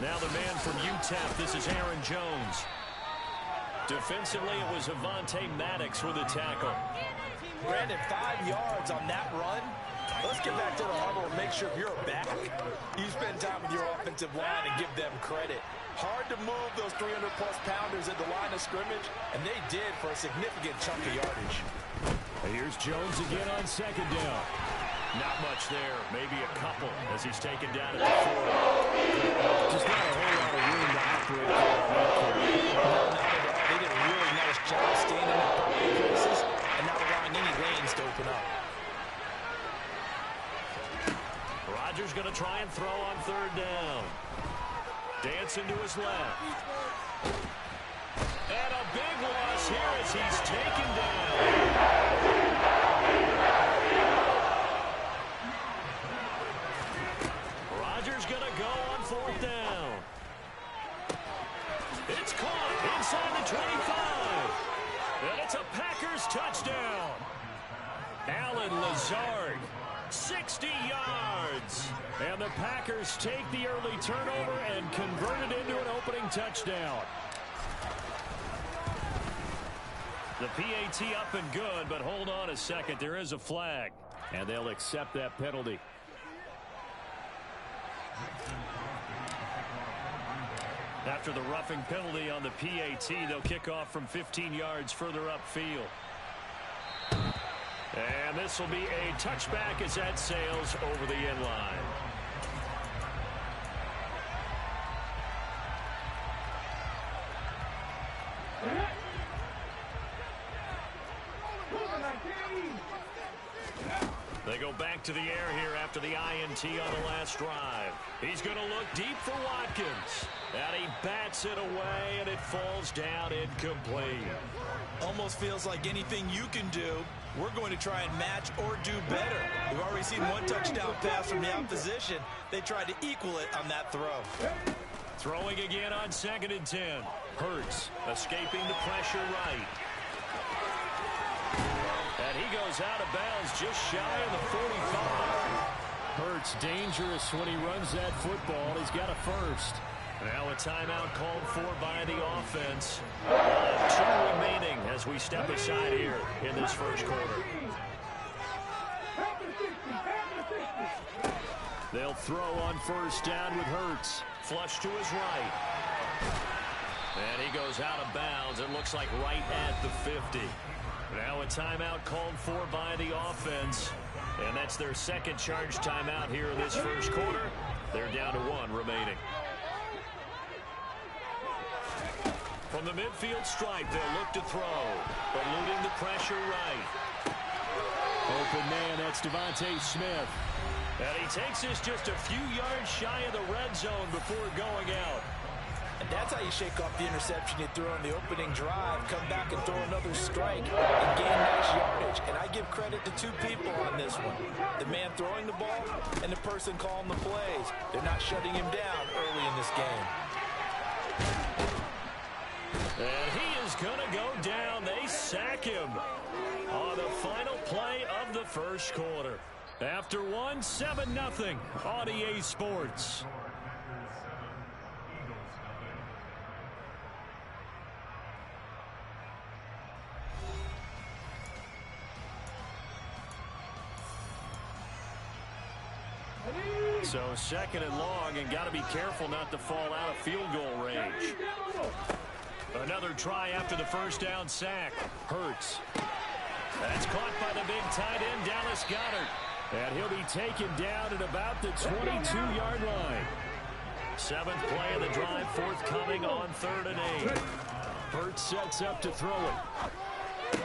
Now the man from UTEP, this is Aaron Jones. Defensively, it was Maddox with a tackle. Brandon, 5 yards on that run. Let's get back to the huddle and make sure you're back. You spend time with your offensive line and give them credit. Hard to move those 300-plus pounders at the line of scrimmage, and they did for a significant chunk of yardage. Here's Jones again on second down. Not much there, maybe a couple as he's taken down at the 40. Just not a whole lot of room to operate there on that carry. No, not at all. They did a really nice job standing in proper places and not allowing any lanes to open up. Rodgers going to try and throw on third down. Dancing to his left. And a big loss here as he's taken down. Rodgers going to go on fourth down. It's caught inside the 25. And it's a Packers touchdown. Allen Lazard, 60 yards. And the Packers take the early turnover and convert it into an opening touchdown. The PAT up and good, but hold on a second. There is a flag, and they'll accept that penalty. After the roughing penalty on the PAT, they'll kick off from 15 yards further upfield. And this will be a touchback as that sails over the end line. They go back to the air here after the INT on the last drive. He's going to look deep for Watkins. And he bats it away, and it falls down incomplete. Almost feels like anything you can do, we're going to try and match or do better. We've already seen one touchdown pass from the opposition. They tried to equal it on that throw. Throwing again on 2nd and 10. Hurts escaping the pressure right. And he goes out of bounds just shy of the 45. Hurts dangerous when he runs that football. He's got a first. Now a timeout called for by the offense. 2 remaining as we step aside here in this first quarter. They'll throw on first down with Hurts. Flush to his right. And he goes out of bounds. It looks like right at the 50. Now a timeout called for by the offense. And that's their second charge timeout here in this first quarter. They're down to 1 remaining. From the midfield stripe, they'll look to throw. Eluding the pressure right. Open man, that's Devontae Smith. And he takes this just a few yards shy of the red zone before going out. And that's how you shake off the interception you threw on the opening drive, come back and throw another strike, and gain nice yardage. And I give credit to 2 people on this one. The man throwing the ball and the person calling the plays. They're not shutting him down early in this game. And he is going to go down. They sack him on the final play of the first quarter. After 1, 7-0 on EA Sports. So 2nd and long, and got to be careful not to fall out of field goal range. Another try after the first down sack. Hurts. That's caught by the big tight end, Dallas Goedert. And he'll be taken down at about the 22-yard line. 7th play of the drive, forthcoming on 3rd and 8. Hurts sets up to throw it.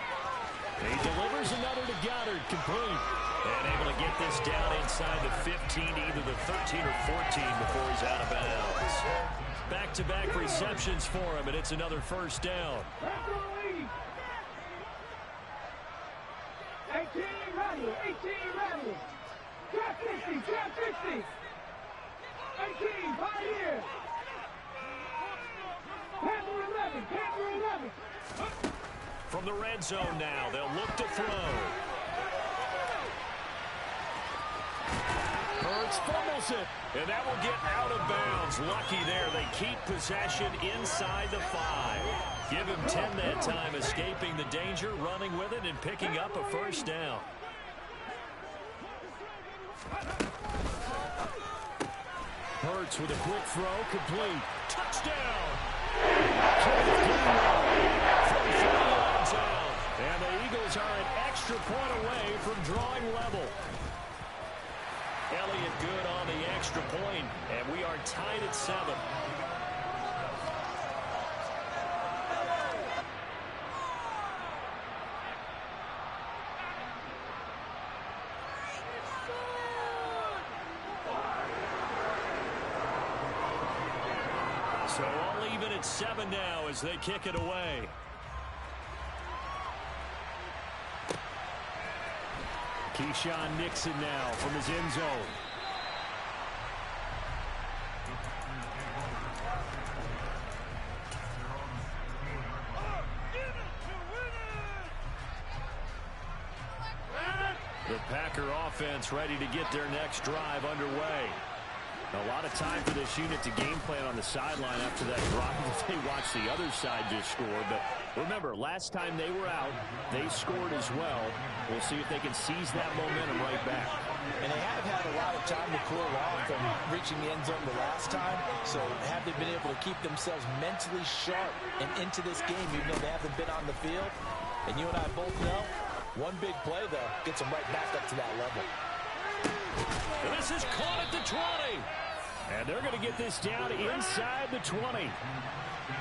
He delivers another to Goedert, complete. And able to get this down inside the 15, either the 13 or 14 before he's out of bounds. Back-to-back receptions for him, and it's another first down. 18 Randall. Drop 50. 18, Pioneer. Panther 11. From the red zone now, they'll look to throw. Hurts fumbles it. And that will get out of bounds. Lucky there. They keep possession inside the 5. Give him 10 that time, escaping the danger, running with it, and picking up a first down. Hurts with a quick throw, complete. Touchdown! From 40 yards out. And the Eagles are an extra point away from drawing level. Elliott good on the extra point, and we are tied at 7. So all even at 7 now as they kick it away. Keyshawn Nixon now from his end zone. The Packer offense ready to get their next drive underway. A lot of time for this unit to game plan on the sideline after that drop that they watched the other side just score. But remember, last time they were out, they scored as well. We'll see if they can seize that momentum right back. And they have had a lot of time to cool off from reaching the end zone the last time. So have they been able to keep themselves mentally sharp and into this game, even though they haven't been on the field? And you and I both know, one big play, though, gets them right back up to that level. This is caught at the 20. And they're going to get this down inside the 20.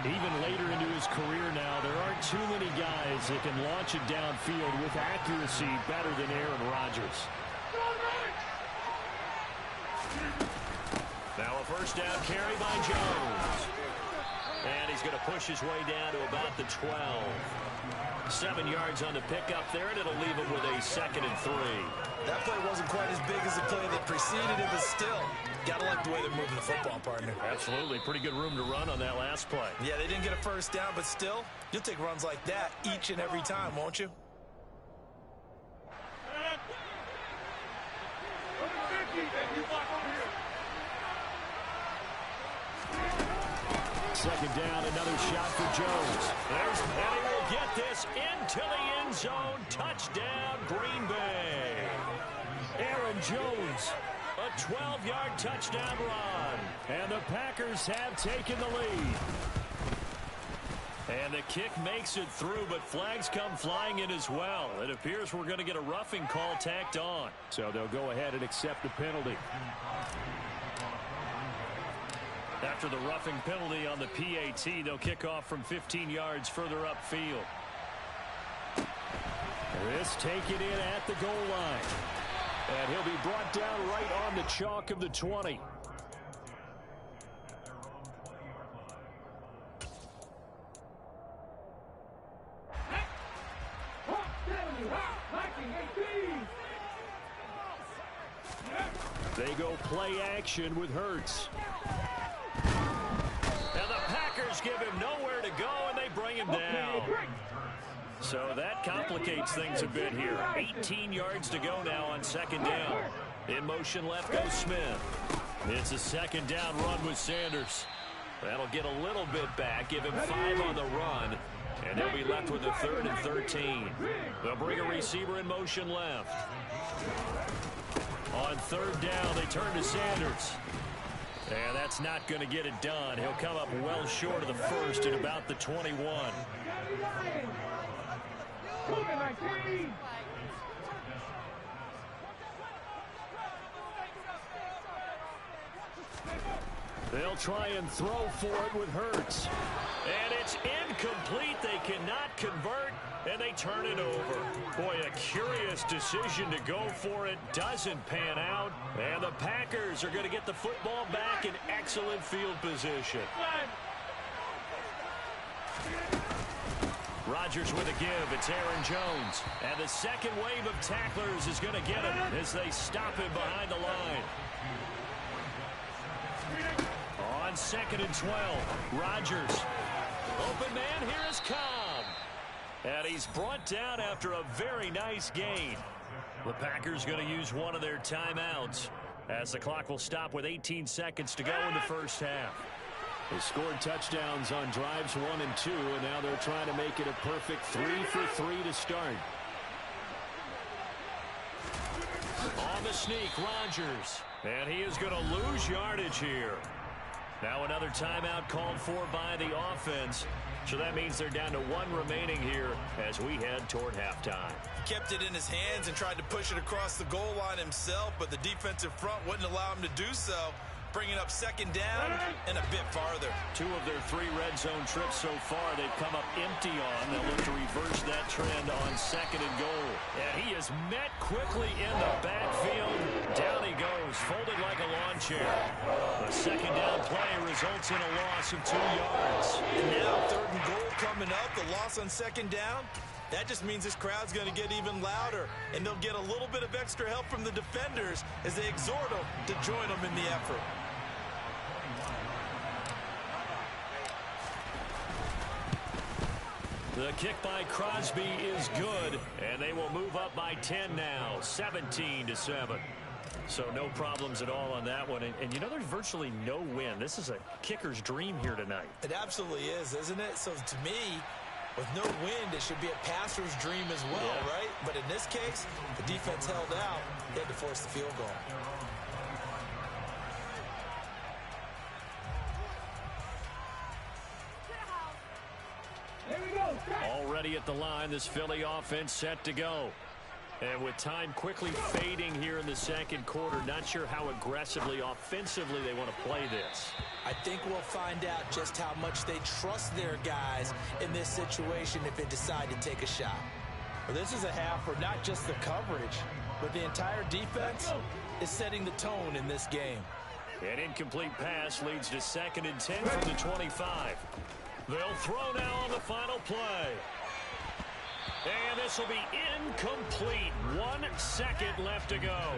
Even later into his career now, there aren't too many guys that can launch it downfield with accuracy better than Aaron Rodgers. Now a first down carry by Jones. And he's going to push his way down to about the 12. 7 yards on the pickup there, and it'll leave him with a 2nd and 3. That play wasn't quite as big as the play that preceded it, but still, gotta like the way they're moving the football, partner. Absolutely. Pretty good room to run on that last play. Yeah, they didn't get a first down, but still, you'll take runs like that each and every time, won't you? Second down, another shot for Jones. And he will get this into the end zone. Touchdown, Green Bay. Aaron Jones, a 12-yard touchdown run. And the Packers have taken the lead. And the kick makes it through, but flags come flying in as well. It appears we're going to get a roughing call tacked on. So they'll go ahead and accept the penalty. After the roughing penalty on the PAT, they'll kick off from 15 yards further upfield. This taken in at the goal line. And he'll be brought down right on the chalk of the 20. They go play action with Hurts. And the Packers give him nowhere to go, and they bring him down. So that complicates things a bit here. 18 yards to go now on second down. In motion left goes Smith. It's a second down run with Sanders. That'll get a little bit back, give him 5 on the run, and they'll be left with a 3rd and 13. They'll bring a receiver in motion left. On third down, they turn to Sanders. And that's not going to get it done. He'll come up well short of the first at about the 21. They'll try and throw for it with Hurts. And it's incomplete. They cannot convert, and they turn it over. Boy, a curious decision to go for it. Doesn't pan out. And the Packers are going to get the football back in excellent field position. Rodgers with a give. It's Aaron Jones. And the second wave of tacklers is going to get him as they stop him behind the line. On 2nd and 12, Rodgers. Open man, here is Cobb. And he's brought down after a very nice gain. The Packers going to use one of their timeouts. as the clock will stop with 18 seconds to go in the first half. They scored touchdowns on drives 1 and 2, and now they're trying to make it a perfect 3 for 3 to start. On the sneak, Rodgers. And he is going to lose yardage here. Now another timeout called for by the offense. So that means they're down to 1 remaining here as we head toward halftime. He kept it in his hands and tried to push it across the goal line himself, but the defensive front wouldn't allow him to do so, bringing up second down and a bit farther. 2 of their 3 red zone trips so far they've come up empty on. They'll look to reverse that trend on second and goal. And he is met quickly in the backfield. Down he goes, folded like a lawn chair. The second down play results in a loss of 2 yards. And now third and goal coming up, the loss on second down. That just means this crowd's going to get even louder, and they'll get a little bit of extra help from the defenders as they exhort them to join them in the effort. The kick by Crosby is good, and they will move up by 10 now, 17-7. So no problems at all on that one. And you know, there's virtually no wind. This is a kicker's dream here tonight. It absolutely is, isn't it? So to me, with no wind, it should be a passer's dream as well, right? But in this case, the defense held out. They had to force the field goal. Here we go. Already at the line, this Philly offense set to go. And with time quickly fading here in the second quarter, not sure how aggressively, offensively they want to play this. I think we'll find out just how much they trust their guys in this situation if they decide to take a shot. Well, this is a half where not just the coverage, but the entire defense is setting the tone in this game. An incomplete pass leads to 2nd and 10 from the 25. They'll throw now on the final play. And this will be incomplete. 1 second left to go.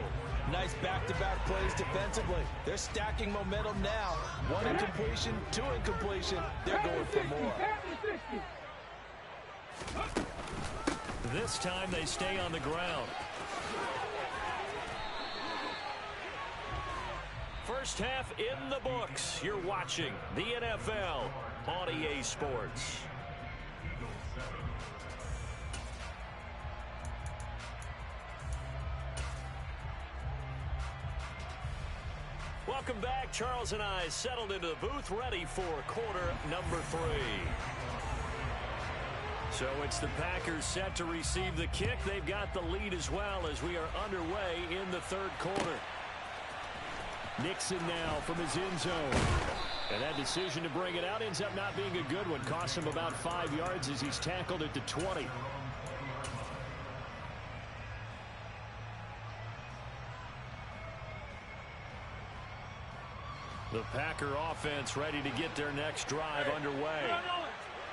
Nice back-to-back plays defensively. They're stacking momentum now. 1 incompletion, 2 incompletion. They're going for more. This time they stay on the ground. First half in the books. You're watching the NFL on EA Sports. Welcome back. Charles and I settled into the booth, ready for quarter number 3. So it's the Packers set to receive the kick. They've got the lead as well as we are underway in the third quarter. Nixon now from his end zone. And that decision to bring it out ends up not being a good one. Costs him about 5 yards as he's tackled at the 20. The Packer offense ready to get their next drive underway.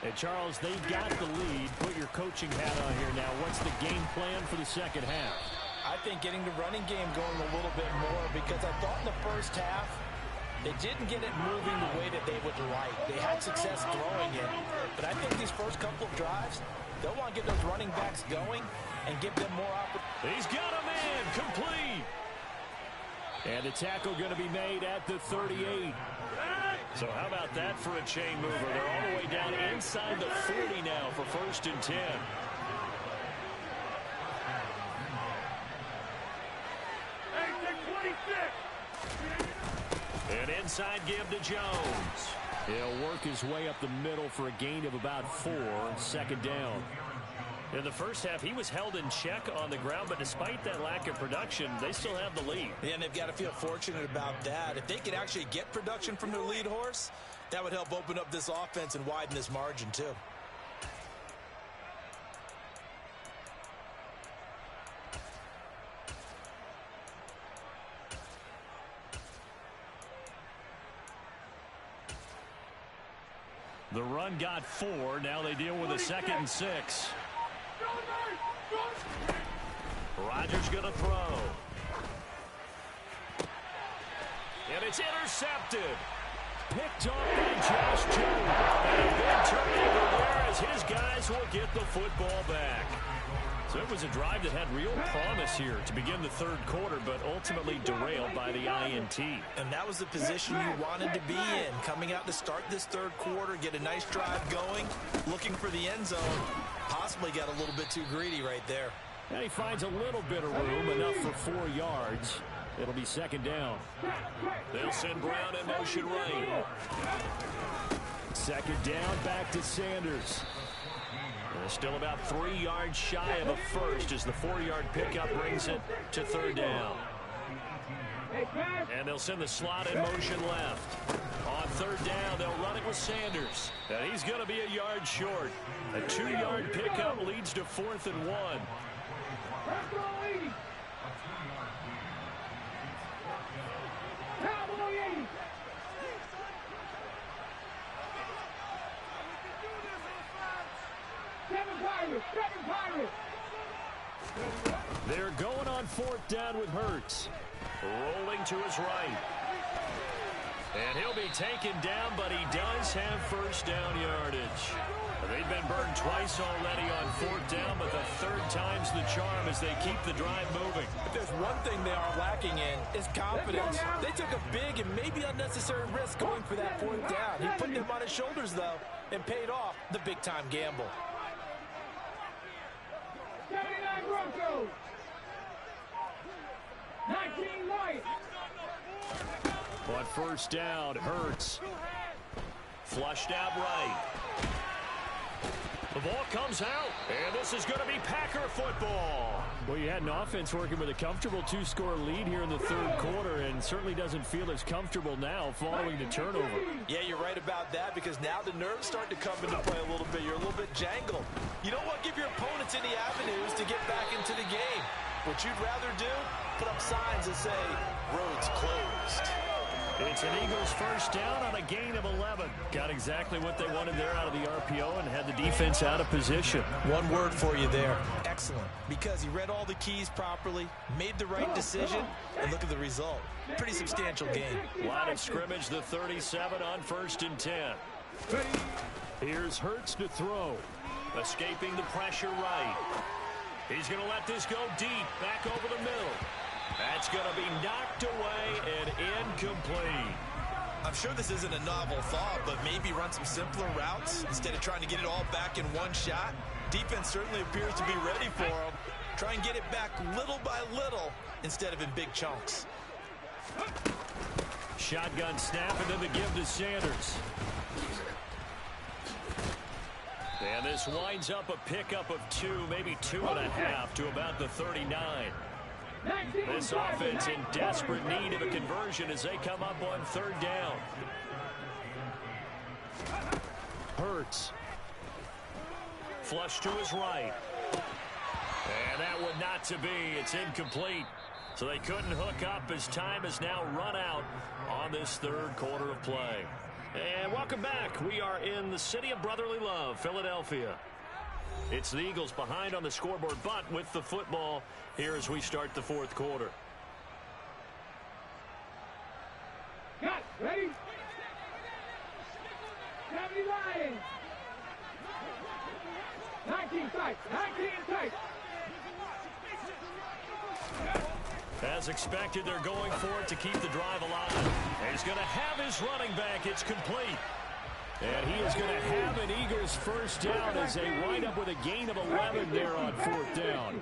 And Charles, they've got the lead. Put your coaching hat on here now. What's the game plan for the second half? I think getting the running game going a little bit more, because I thought in the first half they didn't get it moving the way that they would like. They had success throwing it, but I think these first couple of drives, they'll want to get those running backs going and give them more opportunity. He's got a man complete. And the tackle going to be made at the 38. So how about that for a chain mover? They're all the way down inside the 40 now for 1st and 10. An inside give to Jones. He'll work his way up the middle for a gain of about 4, 2nd down. In the first half, he was held in check on the ground, but despite that lack of production, they still have the lead. Yeah, and they've got to feel fortunate about that. If they could actually get production from their lead horse, that would help open up this offense and widen this margin too. The run got 4. Now they deal with a 2nd and 6. Rodgers going to throw. And it's intercepted. Picked up by Josh Jones. And a big turnover there as his guys will get the football back. So it was a drive that had real promise here to begin the third quarter, but ultimately derailed by the INT. And that was the position you wanted to be in, coming out to start this third quarter, get a nice drive going, looking for the end zone. Possibly got a little bit too greedy right there. And he finds a little bit of room, enough for 4 yards. It'll be second down. They'll send Brown in motion right. Second down, back to Sanders. They're still about 3 yards shy of a first as the 4-yard pickup brings it to third down. And they'll send the slot in motion left. On third down, they'll run it with Sanders. And he's going to be a yard short. A 2-yard pickup leads to 4th and 1. They're going on 4th down with Hurts. Rolling to his right. And he'll be taken down, but he does have first down yardage. They've been burned twice already on 4th down, but the third time's the charm as they keep the drive moving. If there's one thing they are lacking in, is confidence. They took a big and maybe unnecessary risk going for that 4th down. He put them on his shoulders, though, and paid off the big-time gamble. 79 Broncos. 19 Lions. On first down, Hurts. Flushed out right. The ball comes out, and this is going to be Packer football. Well, you had an offense working with a comfortable 2-score lead here in the third quarter, and certainly doesn't feel as comfortable now following the turnover. Yeah, you're right about that, because now the nerves start to come into play a little bit. You're a little bit jangled. You don't want to give your opponents any avenues to get back into the game. What you'd rather do, put up signs that say, roads closed. It's an Eagles first down on a gain of 11. Got exactly what they wanted there out of the RPO and had the defense out of position. One word for you there. Excellent. Because he read all the keys properly, made the right decision, and look at the result. Pretty substantial gain. Line of scrimmage, the 37 on 1st and 10. Here's Hurts to throw. Escaping the pressure right. He's going to let this go deep, back over the middle. That's going to be knocked away and incomplete. I'm sure this isn't a novel thought, but maybe run some simpler routes instead of trying to get it all back in one shot. Defense certainly appears to be ready for him. Try and get it back little by little instead of in big chunks. Shotgun snap and then the give to Sanders. And this winds up a pickup of 2, maybe 2.5 to about the 39. This offense in desperate need of a conversion as they come up on third down. Hurts. Flush to his right. And that one not to be. It's incomplete. So they couldn't hook up as time has now run out on this third quarter of play. And welcome back. We are in the city of brotherly love, Philadelphia. It's the Eagles behind on the scoreboard, but with the football here as we start the fourth quarter. Got ready. 70 Lions. 19 tight. 19 tight. As expected, they're going for it to keep the drive alive. He's going to have his running back. It's complete. And he is going to have an Eagles first down as they wind up with a gain of 11 there on fourth down.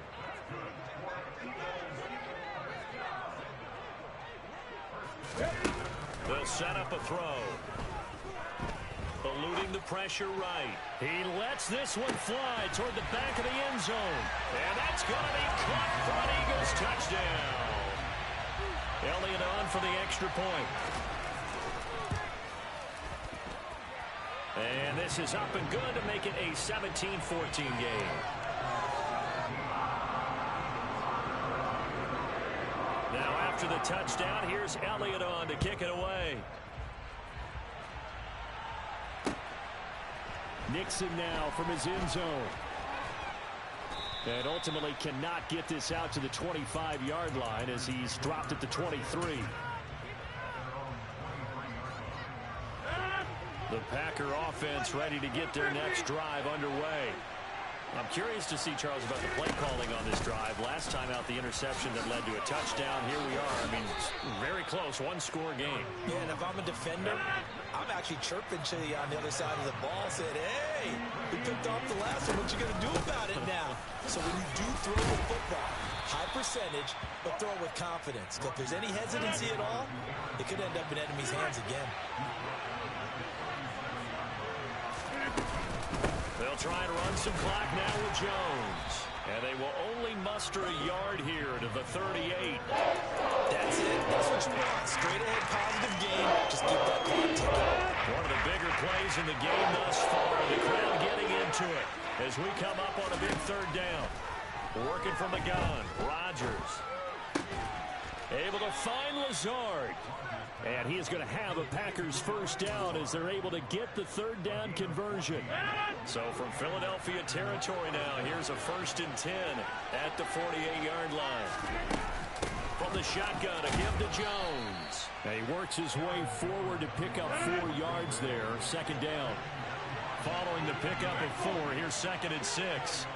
They'll set up a throw. Eluding the pressure right. He lets this one fly toward the back of the end zone. And that's going to be caught for an Eagles touchdown. Elliott on for the extra point. And this is up and good to make it a 17-14 game. Now after the touchdown, here's Elliott on to kick it away. Nixon now from his end zone. And ultimately cannot get this out to the 25-yard line as he's dropped at the 23. The Packer offense ready to get their next drive underway. I'm curious to see, Charles, about the play calling on this drive. Last time out, the interception that led to a touchdown. Here we are. I mean, very close, one-score game. Yeah, and if I'm a defender, I'm actually chirping to you on the other side of the ball, saying, hey, we picked off the last one. What you going to do about it now? So when you do throw the football, high percentage, but throw with confidence. Because if there's any hesitancy at all, it could end up in enemy's hands again. They'll try and run some clock now with Jones. And they will only muster a yard here to the 38. That's it. That's what you want. Straight ahead positive game. Just keep that clock ticking. One of the bigger plays in the game thus far. The crowd getting into it as we come up on a big third down. Working from the gun. Rodgers. Able to find Lazard. And he is going to have a Packers first down as they're able to get the third down conversion. So from Philadelphia territory now, here's a 1st and 10 at the 48-yard line. From the shotgun, a give to Jones. And he works his way forward to pick up 4 yards there. 2nd down. Following the pickup of 4, here's 2nd and 6.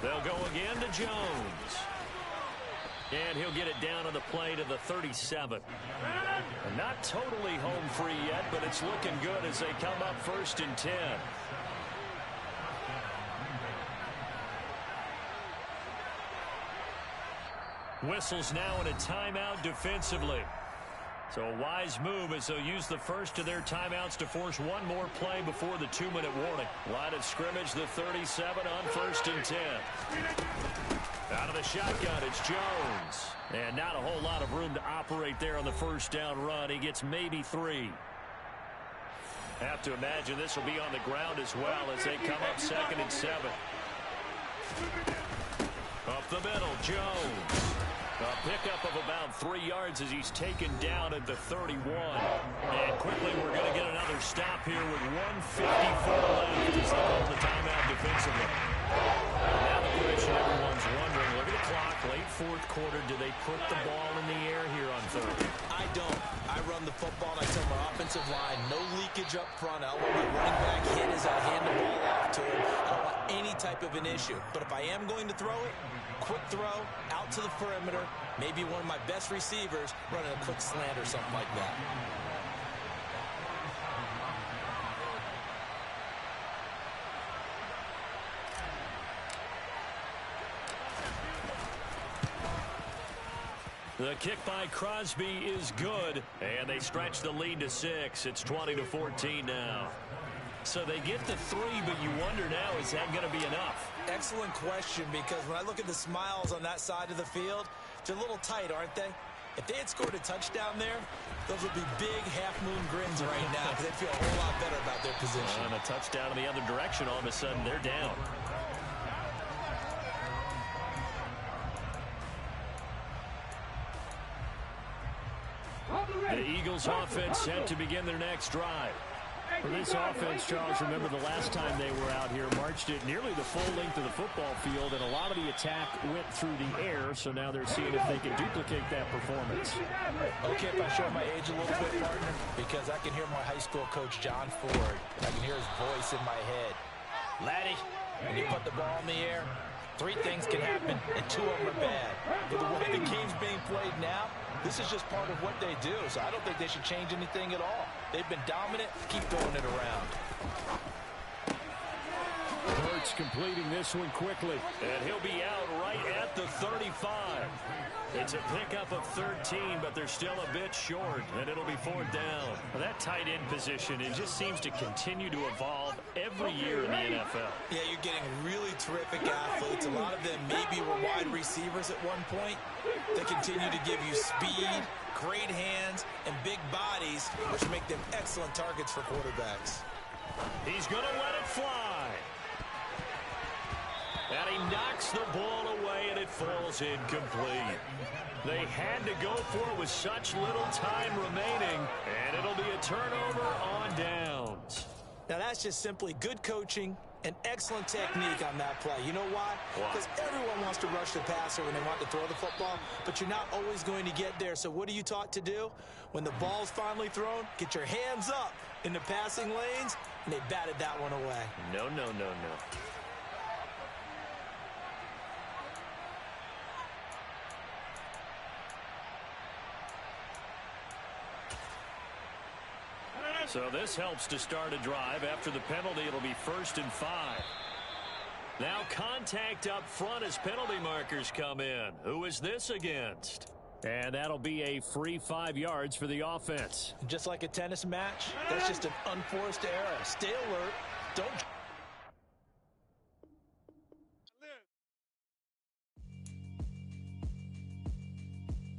They'll go again to Jones. And he'll get it down on the play to the 37. And not totally home free yet, but it's looking good as they come up 1st and 10. Whistles now in a timeout defensively. So a wise move as they'll use the first of their timeouts to force one more play before the 2-minute warning. Line of scrimmage, the 37 on 1st and 10. Out of the shotgun, it's Jones. And not a whole lot of room to operate there on the first down run. He gets maybe 3. Have to imagine this will be on the ground as well as they come up 2nd and 7. Up the middle, Jones. A pickup of about 3 yards as he's taken down at the 31. And quickly we're going to get another stop here with 1:54 left as they call the timeout defensively. Now the question everyone's wondering, look at the clock, late 4th quarter. Do they put the ball in the air here on 3rd? I don't. I run the football and I tell my offensive line, no leakage up front. I don't want my running back hit as I hand the ball off to him. I don't want any type of an issue. But if I am going to throw it, quick throw, out to the perimeter, maybe one of my best receivers running a quick slant or something like that. The kick by Crosby is good, and they stretch the lead to 6. It's 20-14 now. So they get the 3, but you wonder now, is that going to be enough? Excellent question, because when I look at the smiles on that side of the field, they're a little tight, aren't they? If they had scored a touchdown there, those would be big half-moon grins right now because they'd feel a whole lot better about their position. And a touchdown in the other direction, all of a sudden they're down. The Eagles offense set to begin their next drive. For this offense, Charles, remember the last time they were out here, marched it nearly the full length of the football field, and a lot of the attack went through the air, so now they're seeing if they can duplicate that performance. Okay, if I show my age a little bit, partner, because I can hear my high school coach, John Ford. I can hear his voice in my head. Laddie, when you put the ball in the air, 3 things can happen, and 2 of them are bad. But the way the game's being played now, this is just part of what they do, so I don't think they should change anything at all. They've been dominant. Keep throwing it around. Hurts completing this one quickly, and he'll be out right at the 35. It's a pickup of 13, but they're still a bit short, and it'll be 4th down. Well, that tight end position, it just seems to continue to evolve every year in the NFL. Yeah, you're getting really terrific athletes. A lot of them maybe were wide receivers at one point. They continue to give you speed, great hands, and big bodies, which make them excellent targets for quarterbacks. He's going to let it fly. And he knocks the ball away, and it falls incomplete. They had to go for it with such little time remaining, and it'll be a turnover on downs. Now, that's just simply good coaching An excellent technique on that play. You know why? Because everyone wants to rush the passer when they want to throw the football, but you're not always going to get there. So what are you taught to do? When the ball's finally thrown, get your hands up in the passing lanes, and they batted that one away. No. So this helps to start a drive. After the penalty, it'll be 1st and 5. Now contact up front as penalty markers come in. Who is this against? And that'll be a free 5 yards for the offense. Just like a tennis match, that's just an unforced error. Stay alert. Don't...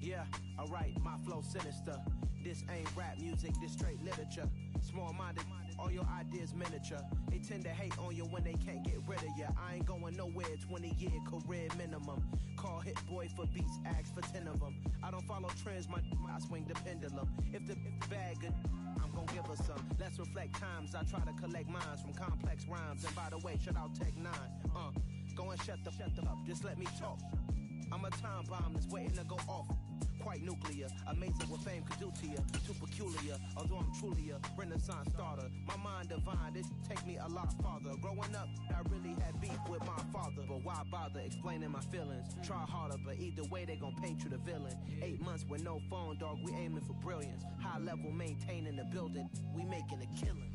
Yeah, alright, my flow sinister. This ain't rap music, this straight literature. Small-minded, all your ideas miniature. They tend to hate on you when they can't get rid of you. I ain't going nowhere, 20-year career minimum. Call hit boy for beats, ask for 10 of them. I don't follow trends, I swing the pendulum. If the bag good, I'm gonna give her some. Let's reflect times, I try to collect minds from complex rhymes. And by the way, shout out Tech 9. Go and shut the up, just let me talk. I'm a time bomb that's waiting to go off. Quite nuclear, amazing what fame could do to you. Too peculiar, although I'm truly a renaissance starter. My mind divine, it take me a lot farther. Growing up, I really had beef with my father. But why bother explaining my feelings? Try harder, but either way they gon' paint you the villain. 8 months with no phone, dog, we aiming for brilliance. High level maintaining the building, we making a killing.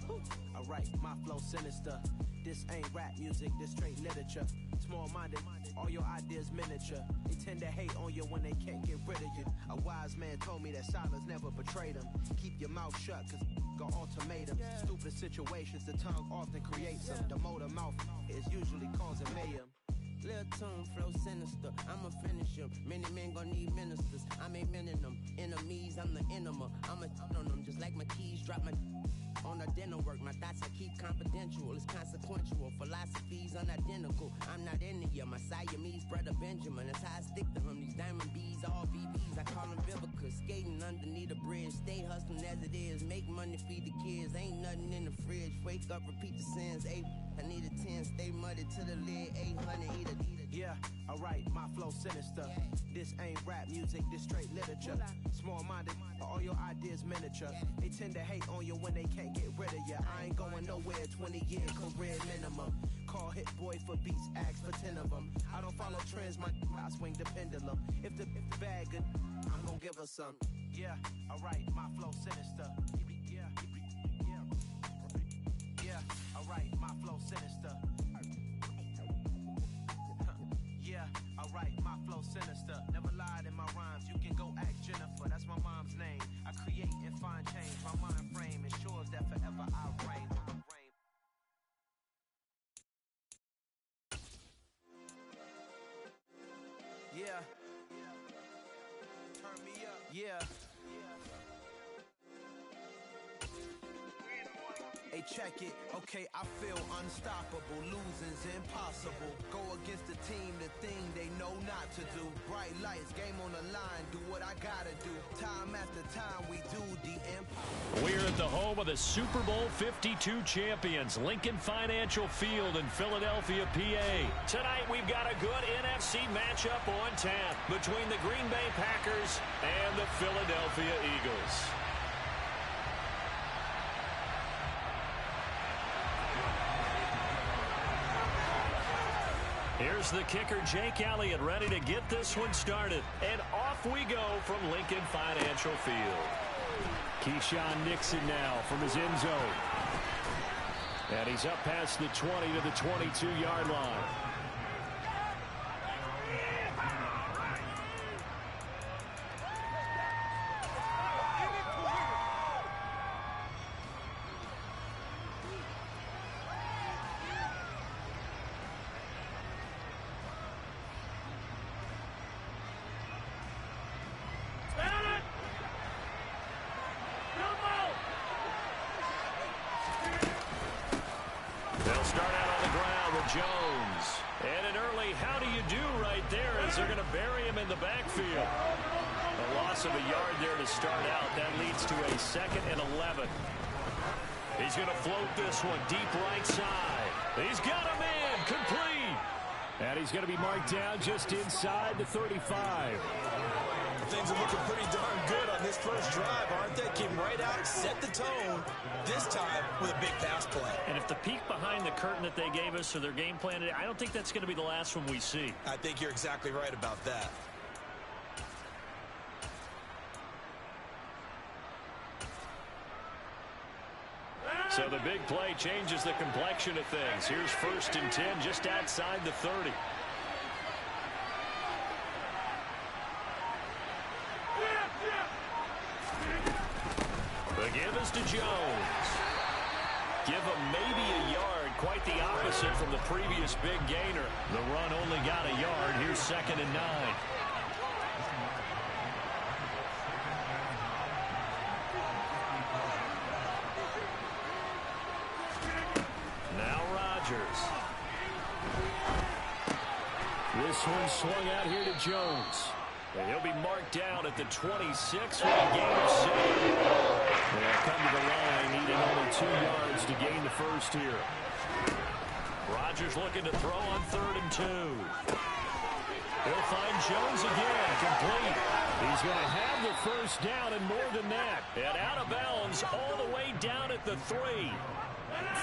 Alright, my flow sinister. This ain't rap music, this straight literature. Small-minded, all your ideas miniature. They tend to hate on you when they can't get rid of you. A wise man told me that silence never betrayed him. Keep your mouth shut, cause go ultimatum. Stupid situations, the tongue often creates them. The motor mouth is usually causing mayhem. Lil' tune, flow sinister, I'ma finish him. Many men gon' need ministers, I'm aiming them. Enemies, I'm the enema, I'ma on them. Just like my keys, drop my on the dinner work. My thoughts I keep confidential, it's consequential. Philosophies unidentical, I'm not in the my Siamese brother Benjamin. That's how I stick to him, these diamond bees, all VBs. I call them Vivica, skating underneath the bridge. Stay hustling as it is, make money, feed the kids. Ain't nothing in the fridge, wake up, repeat the sins. I need a 10, stay muddy to the lid. 800, eat a. Yeah, alright, my flow sinister. This ain't rap music, this straight literature. Small-minded, all your ideas miniature. They tend to hate on you when they can't get rid of you. I ain't going nowhere, 20-year career minimum. Call hit boy for beats, ask for 10 of them. I don't follow trends, I swing the pendulum. If the bag good, I'm gonna give her some. Yeah, alright, my flow sinister. Yeah, alright, my flow sinister. Yeah, alright, my flow sinister. Never lied in my rhymes, you can go ask Jennifer, that's my mom's name. I create and find change, my mind frame ensures that forever I reign. Yeah. Turn me up. Yeah. Hey, check it. Okay, I feel unstoppable. Losing's impossible. Go against the team, the thing they know not to do. Bright lights, game on the line. Do what I gotta do. Time after time, we do the impossible. We're at the home of the Super Bowl 52 champions, Lincoln Financial Field in Philadelphia, PA. Tonight, we've got a good NFC matchup on tap between the Green Bay Packers and the Philadelphia Eagles. Here's the kicker, Jake Elliott, ready to get this one started. And off we go from Lincoln Financial Field. Keyshawn Nixon now from his end zone. And he's up past the 20 to the 22-yard line. Jones. And an early how do you do right there as they're going to bury him in the backfield. A loss of a yard there to start out. That leads to a 2nd and 11. He's going to float this one deep right side. He's got him in. Complete. And he's going to be marked down just inside the 35. Things are looking pretty darn good on this first drive, aren't they? Came right out, set the tone, this time with a big pass play. And if the peek behind the curtain that they gave us or their game plan, I don't think that's going to be the last one we see. I think you're exactly right about that. So the big play changes the complexion of things. Here's 1st and 10 just outside the 30. The give is to Jones. Give him maybe a yard. Quite the opposite from the previous big gainer. The run only got a yard. Here's 2nd and 9. Now Rodgers. This one swung out here to Jones. And he'll be marked down at the 26 with a gain of 6. They'll come to the line, needing only 2 yards to gain the first here. Rodgers looking to throw on 3rd and 2. He'll find Jones again, complete. He's going to have the first down and more than that. And out of bounds all the way down at the 3.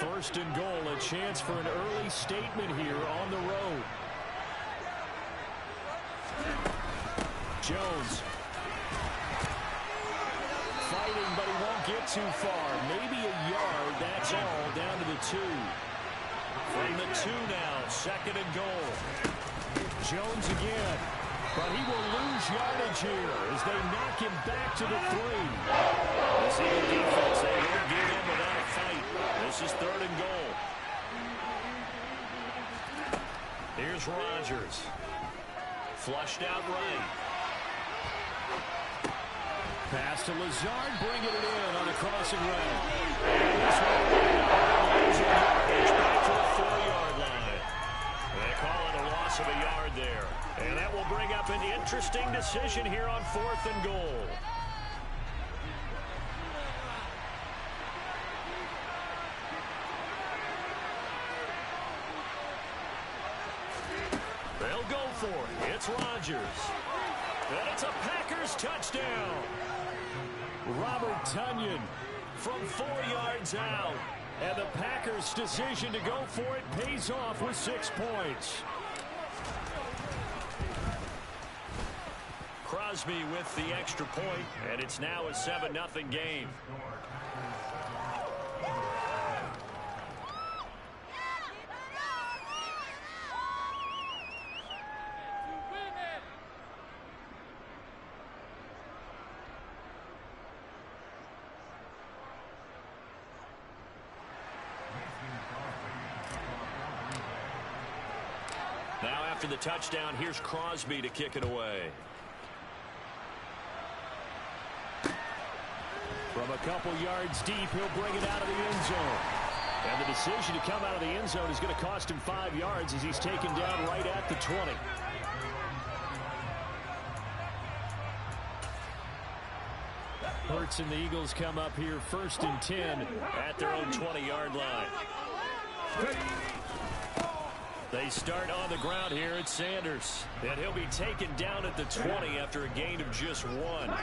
1st and goal, a chance for an early statement here on the road. Jones fighting, but he won't get too far. Maybe a yard, that's all, down to the 2. From the 2 now, 2nd and goal. Jones again, but he will lose yardage here as they knock him back to the 3. This Eagle defense, they won't give in without a fight. This is 3rd and goal. Here's Rodgers. Flushed out right. Pass to Lazard, bringing it in on a crossing route. And this one back to the 4-yard line. They call it a loss of a yard there. And that will bring up an interesting decision here on 4th and goal. They'll go for it. It's Rodgers. And it's a Packers touchdown. Robert Tonyan from 4 yards out. And the Packers' decision to go for it pays off with 6 points. Crosby with the extra point, and it's now a 7-0 game. Now after the touchdown, here's Crosby to kick it away. From a couple yards deep, he'll bring it out of the end zone. And the decision to come out of the end zone is going to cost him 5 yards as he's taken down right at the 20. Hurts and the Eagles come up here 1st and 10 at their own 20-yard line. They start on the ground here at Sanders. And he'll be taken down at the 20 after a gain of just 1.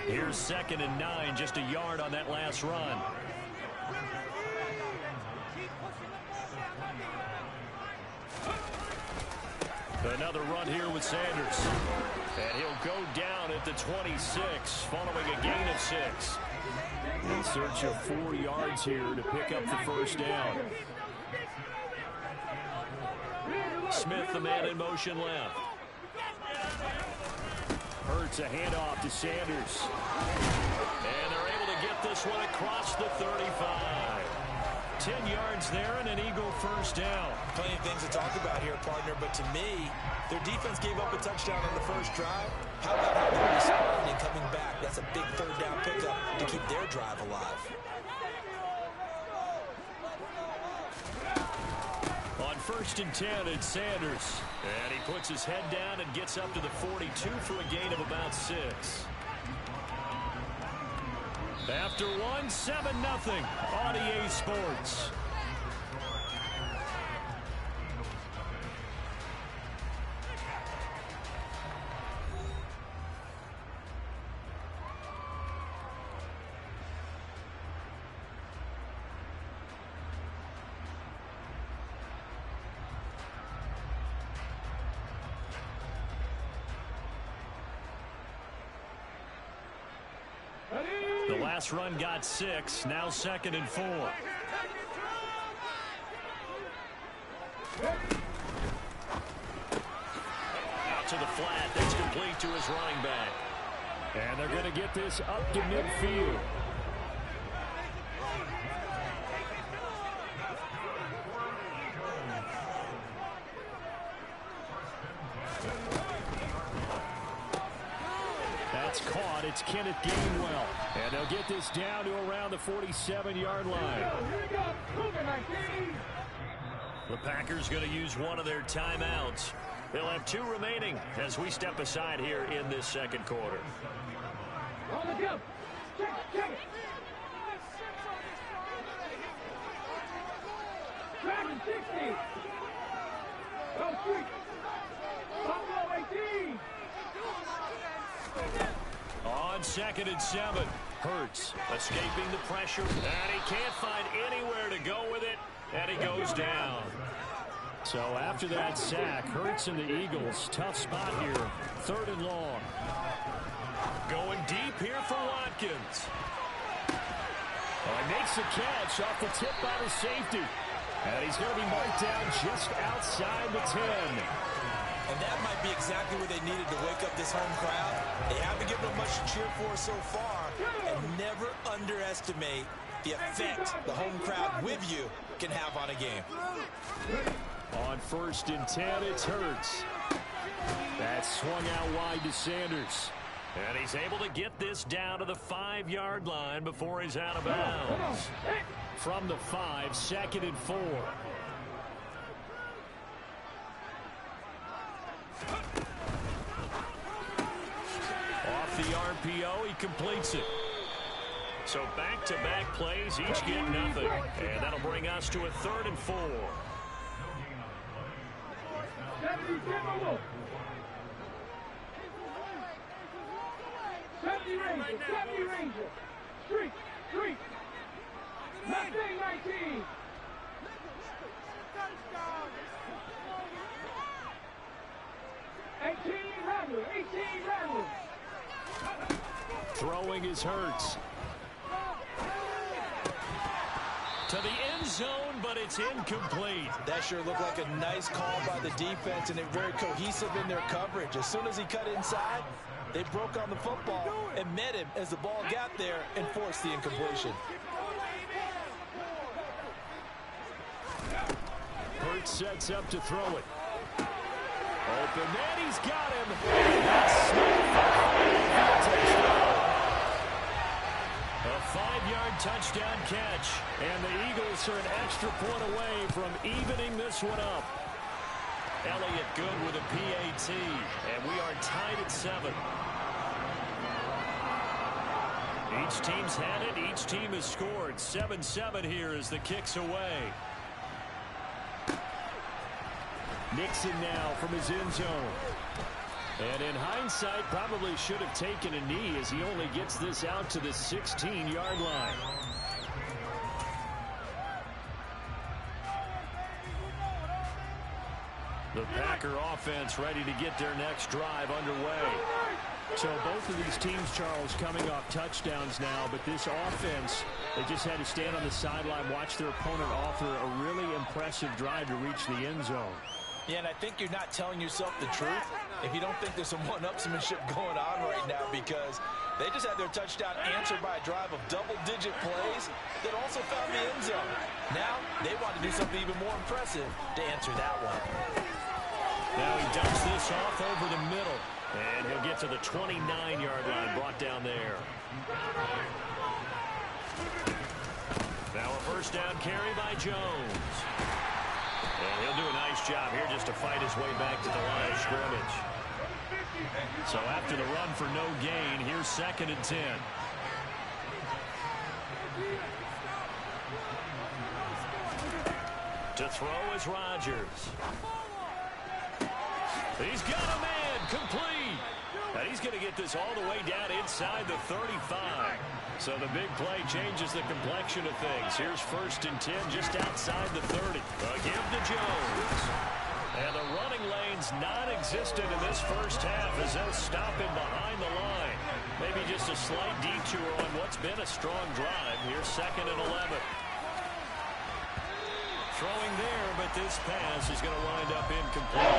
Here's 2nd and 9, just a yard on that last run. Another run here with Sanders. And he'll go down at the 26 following a gain of 6. In search of 4 yards here to pick up the first down. Smith, the man in motion left. Hurts a handoff to Sanders. And they're able to get this one across the 35. 10 yards there and an Eagle first down. Plenty of things to talk about here, partner, but to me, their defense gave up a touchdown on the first drive. How about how they're responding and coming back? That's a big 3rd down pickup to keep their drive alive. On 1st and 10, it's Sanders. And he puts his head down and gets up to the 42 for a gain of about 6. After one, 7-0 on EA Sports. The last run got 6, now 2nd and 4. Out to the flat, that's complete to his running back. And they're going to get this up to midfield. That's caught. It's Kenneth Gainwell. And they'll get this down to around the 47-yard line. The Packers going to use one of their timeouts. They'll have 2 remaining as we step aside here in this second quarter. On the jump. Check it. Dragon 60. Go street. Buffalo 18. On 2nd and 7, Hurts escaping the pressure, and he can't find anywhere to go with it, and he goes down. So after that sack, Hurts and the Eagles, tough spot here, 3rd and long. Going deep here for Watkins. He makes the catch off the tip by the safety, and he's going to be marked down just outside the 10. And that might be exactly what they needed to wake up this home crowd. They haven't given them much to cheer for so far. And never underestimate the effect the home crowd with you can have on a game. On 1st and 10, it's Hurts. That's swung out wide to Sanders. And he's able to get this down to the 5-yard line before he's out of bounds. From the 5, 2nd and 4. Off the RPO, he completes it. So back-to-back plays, each get nothing. And that'll bring us to a 3rd and 4. 70 Ranger. Street. Mustang 19. Throwing is Hurts. To the end zone, but it's incomplete. That sure looked like a nice call by the defense, and they're very cohesive in their coverage. As soon as he cut inside, they broke on the football and met him as the ball got there and forced the incompletion. Hurts sets up to throw it. Open, and he's got him. That's a 5-yard touchdown catch, and the Eagles are an extra point away from evening this one up. Elliott good with a PAT, and we are tied at 7. Each team's had it. Each team has scored. 7-7 here as the kick's away. Nixon now from his end zone. And in hindsight, probably should have taken a knee as he only gets this out to the 16-yard line. The Packer offense ready to get their next drive underway. So both of these teams, Charles, coming off touchdowns now, but this offense, they just had to stand on the sideline, watch their opponent offer a really impressive drive to reach the end zone. Yeah, and I think you're not telling yourself the truth if you don't think there's some one-upsmanship going on right now, because they just had their touchdown answered by a drive of double-digit plays that also found the end zone. Now they want to do something even more impressive to answer that one. Now he dumps this off over the middle, and he'll get to the 29-yard line, brought down there. Now a first down carry by Jones. And he'll do a nice job here just to fight his way back to the line of scrimmage. So after the run for no gain, here's 2nd and 10. To throw is Rodgers. He's got a man, complete. And he's going to get this all the way down inside the 35. So the big play changes the complexion of things. Here's 1st and 10 just outside the 30. A give to Jones. And the running lane's non-existent in this first half as they'll stop him behind the line. Maybe just a slight detour on what's been a strong drive. Here's 2nd and 11. Throwing there, but this pass is going to wind up incomplete.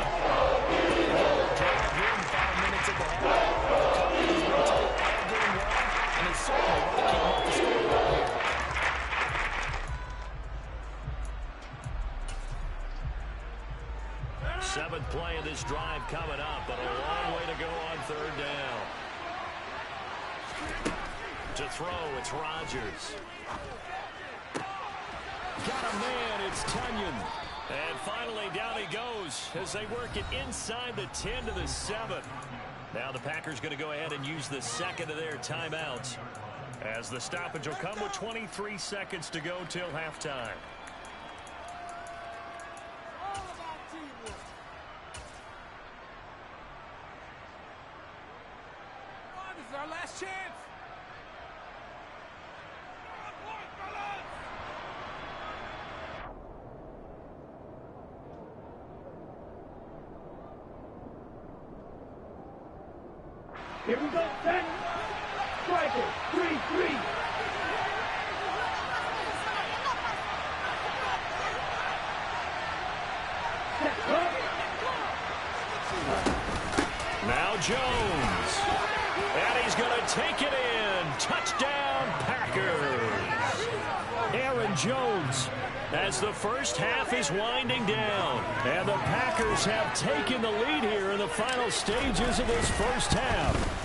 Drive here in 5 minutes at the half. The company's been tight all game long, and they certainly want to keep up the scoreboard here. Seventh play of this drive coming up, but a long way to go on 3rd down. To throw, it's Rodgers. Got a man, it's Tunyon. And finally, down he goes as they work it inside the 10 to the 7. Now the Packers going to go ahead and use the 2nd of their timeouts as the stoppage will come with 23 seconds to go till halftime. This is our last chance. Here we go, set. Striker, 3-3. Now Jones. And he's going to take it in. Touchdown, Packers. Aaron Jones as the first half is winding down. And the Packers have taken the lead here in the final stages of this first half.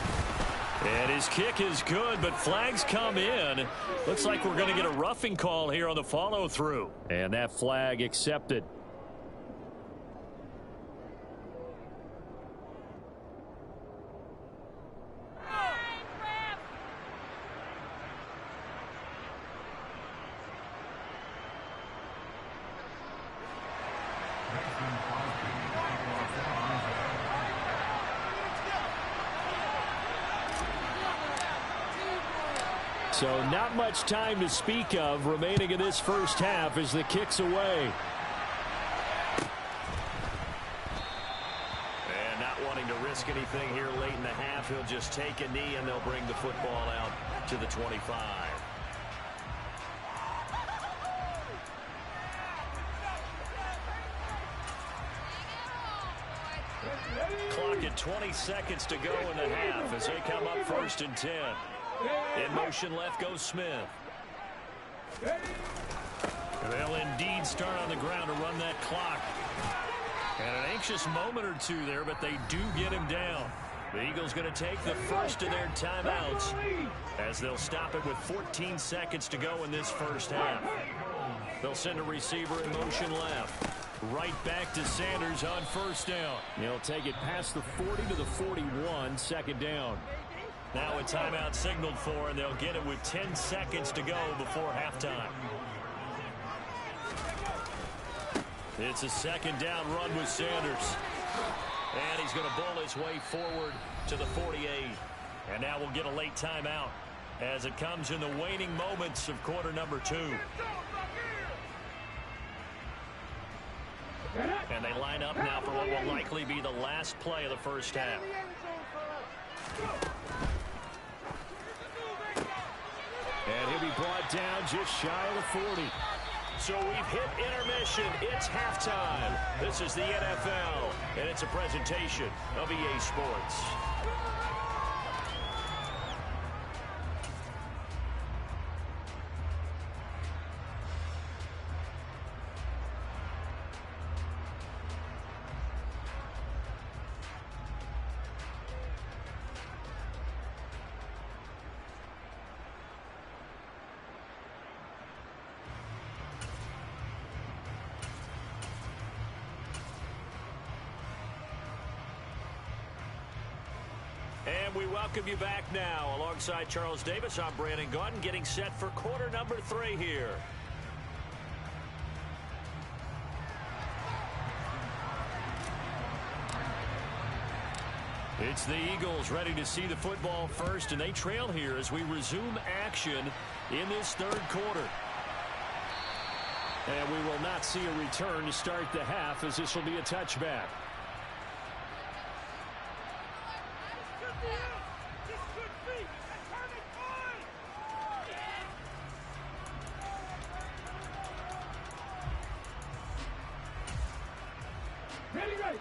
And his kick is good, but flags come in. Looks like we're going to get a roughing call here on the follow-through. And that flag accepted. So not much time to speak of remaining in this first half as the kick's away. And not wanting to risk anything here late in the half, he'll just take a knee and they'll bring the football out to the 25. Clock at 20 seconds to go in the half as they come up 1st and 10. In motion left goes Smith. They'll indeed start on the ground to run that clock. And an anxious moment or two there, but they do get him down. The Eagles going to take the first of their timeouts as they'll stop it with 14 seconds to go in this first half. They'll send a receiver in motion left. Right back to Sanders on 1st down. He'll take it past the 40 to the 41, 2nd down. Now a timeout signaled for, and they'll get it with 10 seconds to go before halftime. It's a 2nd down run with Sanders. And he's going to bull his way forward to the 48. And now we'll get a late timeout as it comes in the waning moments of quarter number 2. And they line up now for what will likely be the last play of the first half. And he'll be brought down just shy of the 40. So we've hit intermission. It's halftime. This is the NFL, and it's a presentation of EA Sports. And we welcome you back now. Alongside Charles Davis, I'm Brandon Gaudin, getting set for quarter number 3 here. It's the Eagles ready to see the football first, and they trail here as we resume action in this third quarter. And we will not see a return to start the half, as this will be a touchback.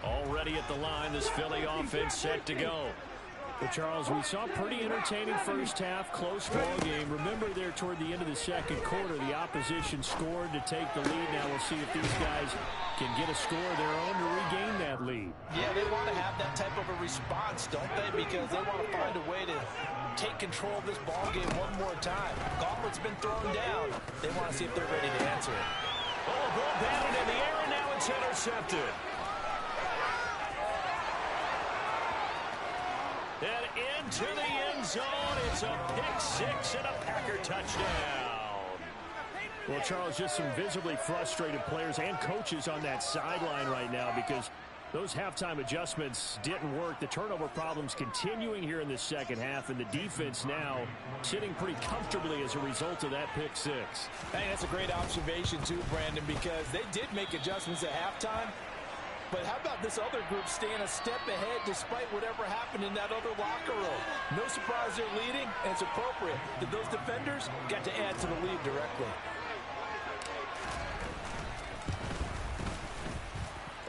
Already at the line, this Philly offense set to go. But Charles, we saw a pretty entertaining first half, close ball game. Remember there toward the end of the second quarter, the opposition scored to take the lead. Now we'll see if these guys can get a score of their own to regain that lead. Yeah, they want to have that type of a response, don't they? Because they want to find a way to take control of this ball game one more time. Gauntlet's been thrown down. They want to see if they're ready to answer it. Oh, ball batted in the air, and now it's intercepted. And into the end zone, it's a pick six and a Packer touchdown. Well, Charles, just some visibly frustrated players and coaches on that sideline right now because those halftime adjustments didn't work. The turnover problems continuing here in the second half, and the defense now sitting pretty comfortably as a result of that pick six. Hey, that's a great observation too, Brandon, because they did make adjustments at halftime. But how about this other group staying a step ahead despite whatever happened in that other locker room? No surprise they're leading, and it's appropriate that those defenders got to add to the lead directly.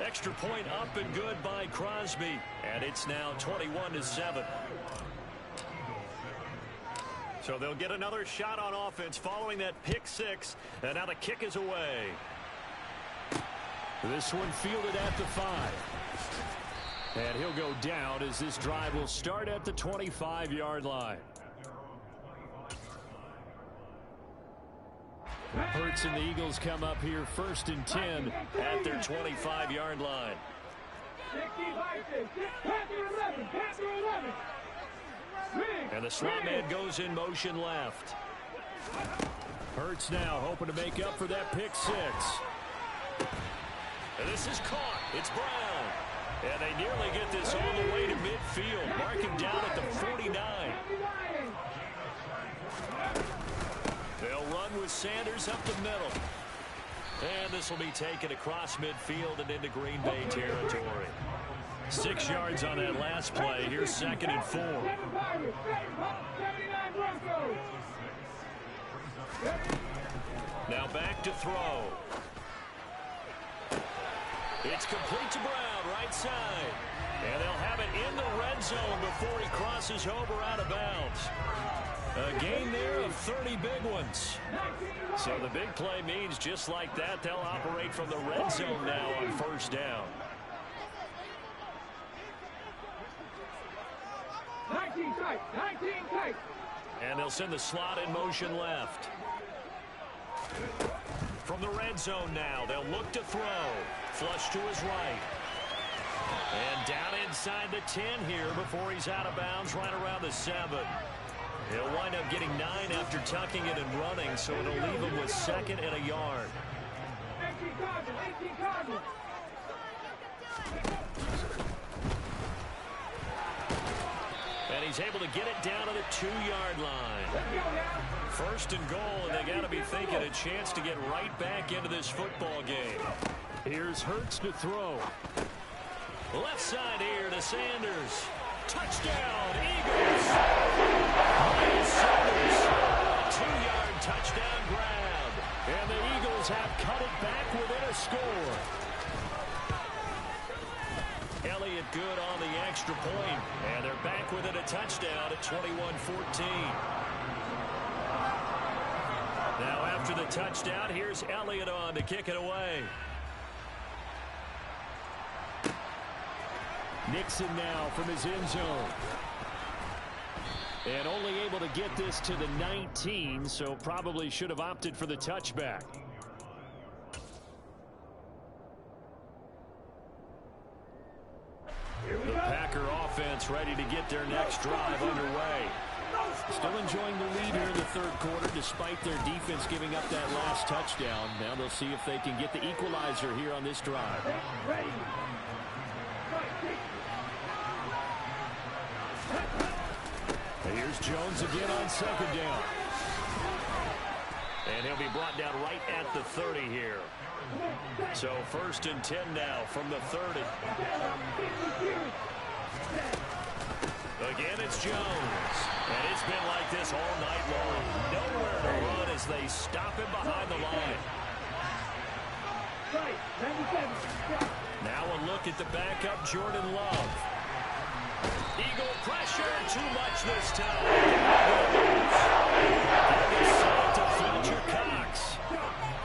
Extra point up and good by Crosby, and it's now 21-7. So they'll get another shot on offense following that pick six, and now the kick is away. This one fielded at the 5. And he'll go down as this drive will start at the 25-yard line. Hurts and the Eagles come up here 1st and 10 at their 25-yard line. And the slot man goes in motion left. Hurts now hoping to make up for that pick six. And this is caught. It's Brown. And they nearly get this all the way to midfield, marking down at the 49. They'll run with Sanders up the middle. And this will be taken across midfield and into Green Bay territory. 6 yards on that last play. Here's 2nd and 4. Now back to throw. It's complete to Brown, right side. And they'll have it in the red zone before he crosses over out of bounds. A gain there of 30 big ones. So the big play means just like that, they'll operate from the red zone now on 1st down. 19 tight, 19 tight. And they'll send the slot in motion left. From the red zone now, they'll look to throw. Flush to his right. And down inside the 10 here before he's out of bounds right around the 7. He'll wind up getting 9 after tucking it and running, so it'll leave him with 2nd and a yard. 18 Cardinals. And he's able to get it down to the 2-yard line. 1st and goal, and they got to be thinking a chance to get right back into this football game. Here's Hurts to throw. Left side here to Sanders. Touchdown, Eagles! Miles Sanders, a 2-yard touchdown grab. And the Eagles have cut it back within a score. Elliott good on the extra point, and they're back within a touchdown at 21-14. Now after the touchdown, here's Elliott on to kick it away. Nixon now from his end zone. And only able to get this to the 19, so probably should have opted for the touchback. The Packer offense ready to get their next drive underway. Still enjoying the lead here in the third quarter despite their defense giving up that last touchdown. Now they'll see if they can get the equalizer here on this drive. Here's Jones again on second down. And he'll be brought down right at the 30 here. So 1st and 10 now from the 30. Again, it's Jones. And it's been like this all night long. Nowhere to run as they stop him behind the line. Now a look at the backup, Jordan Love. Eagle pressure, too much this time. To Fletcher Cox.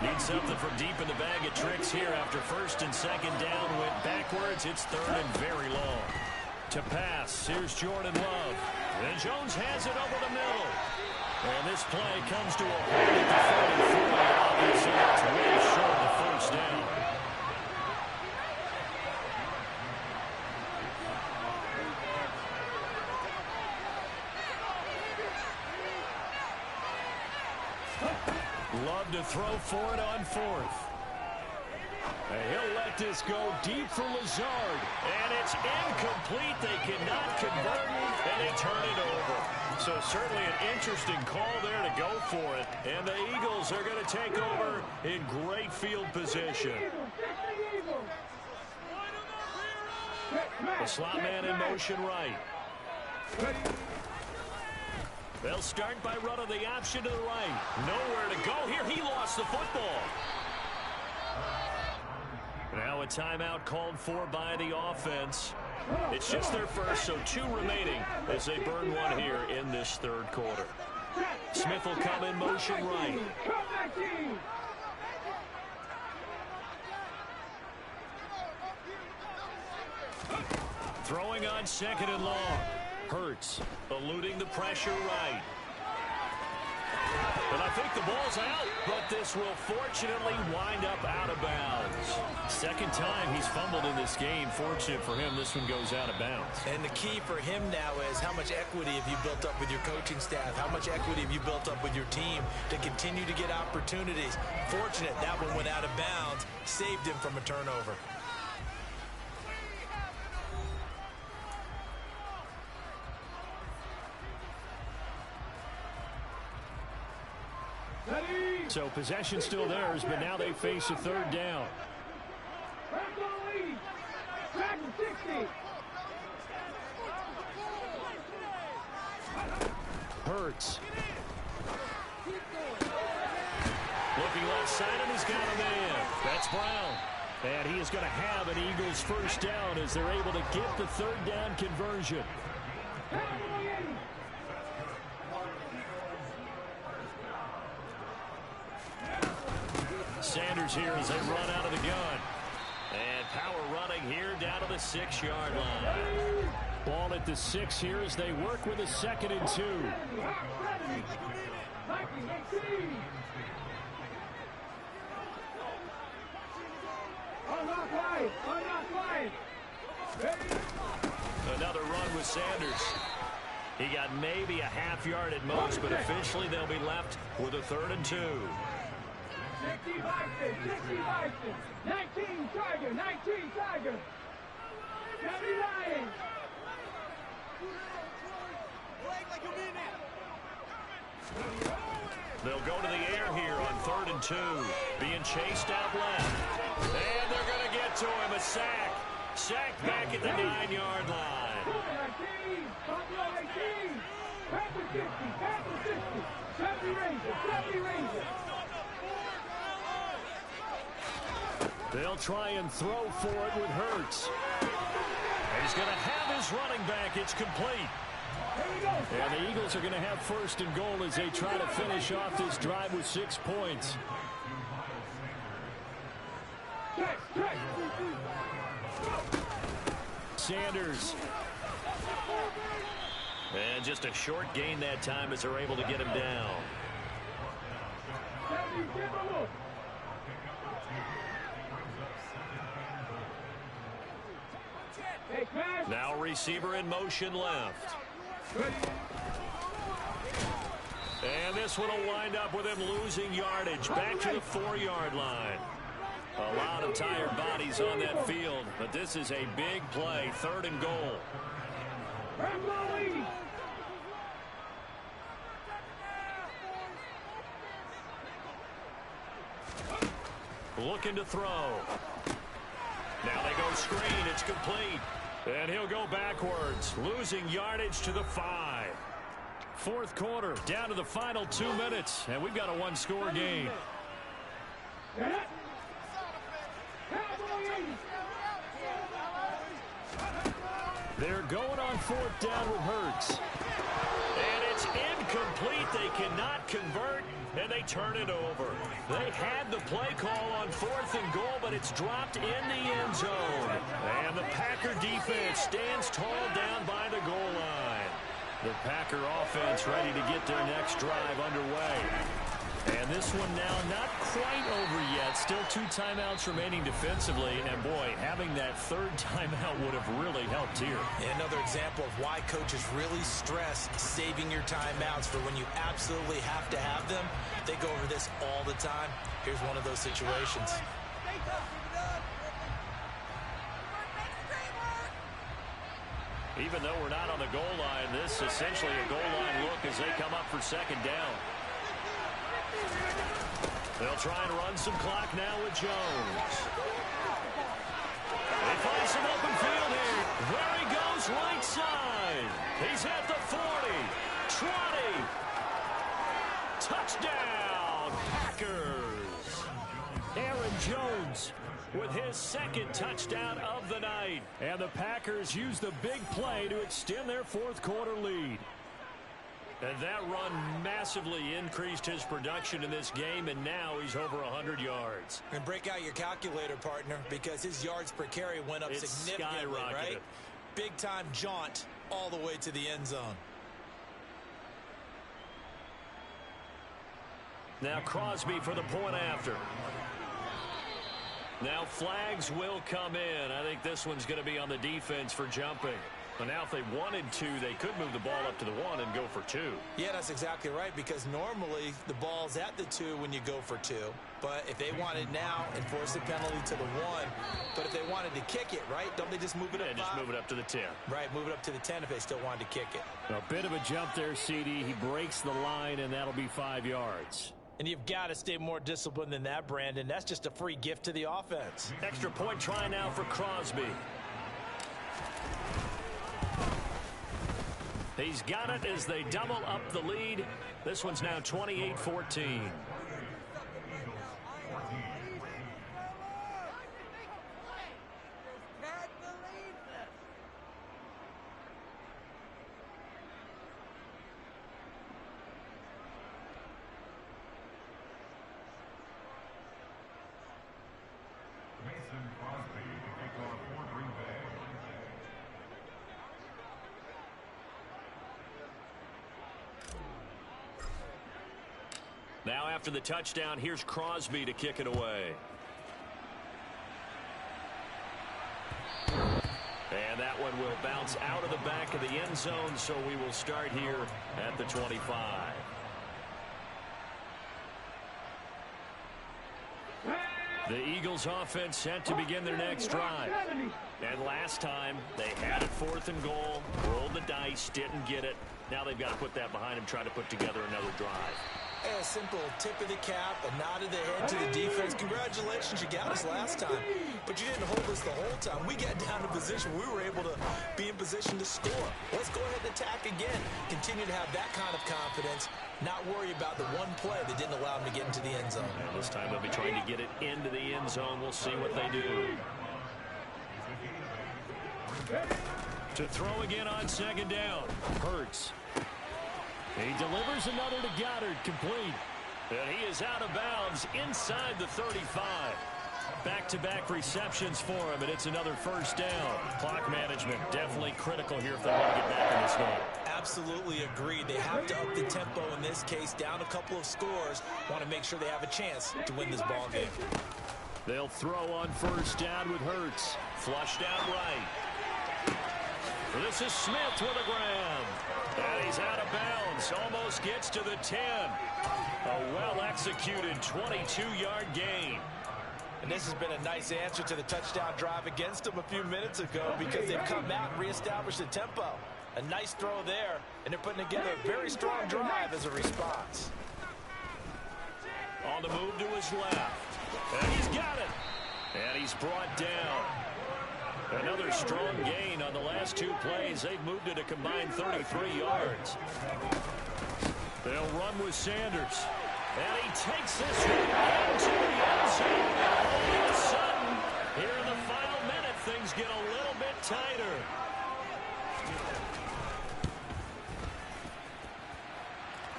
Need something from deep in the bag of tricks here after 1st and 2nd down. Went backwards. It's 3rd and very long. To pass, here's Jordan Love. And Jones has it over the middle. And this play comes to a halt at the 44. Obviously, it's way short of the 1st down. Love to throw for it on 4th. And he'll let this go deep for Lazard. And it's incomplete. They cannot convert, and they turn it over. So certainly an interesting call there to go for it. And the Eagles are going to take over in great field position. The slot man in motion right. They'll start by running the option to the right. Nowhere to go here. He lost the football. Now a timeout called for by the offense. It's just their first, so 2 remaining as they burn 1 here in this 3rd quarter. Smith will come in motion right. Throwing on 2nd and long. Hurts, eluding the pressure right. And I think the ball's out, but this will fortunately wind up out of bounds. 2nd time he's fumbled in this game. Fortunate for him, this one goes out of bounds. And the key for him now is how much equity have you built up with your coaching staff? How much equity have you built up with your team to continue to get opportunities? Fortunate that one went out of bounds, saved him from a turnover. So possession still theirs, but now they face a 3rd down. Hurts. Looking left side, and he's got a man. That's Brown. And he is going to have an Eagles 1st down as they're able to get the 3rd down conversion. Sanders here as they run out of the gun. And power running here down to the 6-yard line. Ball at the 6 here as they work with a 2nd and 2. Another run with Sanders. He got maybe a half yard at most, but officially they'll be left with a 3rd and 2. 19 Tiger, 19 Tiger. They'll go to the air here on 3rd and 2. Being chased out left. And they're going to get to him. A sack. Sacked back at the 9-yard line. They'll try and throw for it with Hurts. And he's going to have his running back. It's complete. And the Eagles are going to have 1st and goal as they try to finish off this drive with 6 points. Sanders. And just a short gain that time as they're able to get him down. Now receiver in motion left. And this one will wind up with him losing yardage back to the 4-yard line. A lot of tired bodies on that field, but this is a big play, 3rd and goal. looking to throw. Now they go screen. It's complete. And he'll go backwards, losing yardage to the 5. Fourth quarter, down to the final 2 minutes, and we've got a one-score game. They're going on fourth down with Hurts. And it's incomplete. They cannot convert, and they turn it over. They had the play call on 4th and goal, but it's dropped in the end zone. And the Packer defense stands tall down by the goal line. The Packer offense ready to get their next drive underway. And this one now not quite over yet. Still 2 timeouts remaining defensively. And, boy, having that 3rd timeout would have really helped here. Another example of why coaches really stress saving your timeouts for when you absolutely have to have them. They go over this all the time. Here's one of those situations. Even though we're not on the goal line, this is essentially a goal line look as they come up for 2nd down. They'll try and run some clock now with Jones. They find some open field here. There he goes, right side. He's at the 40, 20. Touchdown, Packers. Aaron Jones with his 2nd touchdown of the night. And the Packers use the big play to extend their 4th quarter lead. And that run massively increased his production in this game, and now he's over 100 yards. And break out your calculator, partner, because his yards per carry went up significantly, right? Big-time jaunt all the way to the end zone. Now Crosby for the point after. Now flags will come in. I think this one's going to be on the defense for jumping. But now if they wanted to, they could move the ball up to the 1 and go for 2. Yeah, that's exactly right, because normally the ball's at the 2 when you go for 2. But if they wanted now, enforce the penalty to the 1. But if they wanted to kick it, right, don't they just move it up? Yeah, just move it up to the 10. Right, move it up to the 10 if they still wanted to kick it. A bit of a jump there, CD. He breaks the line, and that'll be 5 yards. And you've got to stay more disciplined than that, Brandon. That's just a free gift to the offense. Extra point try now for Crosby. He's got it as they double up the lead. This one's now 28-14. Now after the touchdown, here's Crosby to kick it away. And that one will bounce out of the back of the end zone, so we will start here at the 25. The Eagles offense set to begin their next drive. And last time, they had it 4th and goal, rolled the dice, didn't get it. Now they've got to put that behind them, try to put together another drive. A simple tip of the cap, a nod of the head to the defense. Congratulations, you got us last time. But you didn't hold us the whole time. We got down to position. We were able to be in position to score. Let's go ahead and attack again. Continue to have that kind of confidence. Not worry about the one play that didn't allow them to get into the end zone. And this time they'll be trying to get it into the end zone. We'll see what they do. To throw again on 2nd down. Hurts. He delivers another to Goddard, complete. And he is out of bounds inside the 35. Back-to-back receptions for him, and it's another 1st down. Clock management definitely critical here if they want to get back in this game. Absolutely agreed. They have to up the tempo in this case, down a couple of scores. Want to make sure they have a chance to win this ball game. They'll throw on 1st down with Hurts. Flushed out right. This is Smith with a grab. And he's out of bounds. Almost gets to the 10. A well-executed 22-yard gain. And this has been a nice answer to the touchdown drive against them a few minutes ago because they've come out and reestablished the tempo. A nice throw there, and they're putting together a very strong drive as a response. On the move to his left. And he's got it. And he's brought down. Another strong gain on the last two plays. They've moved it a combined 33 yards. They'll run with Sanders. And he takes this one into the end zone. All of a sudden, here in the final minute, things get a little bit tighter.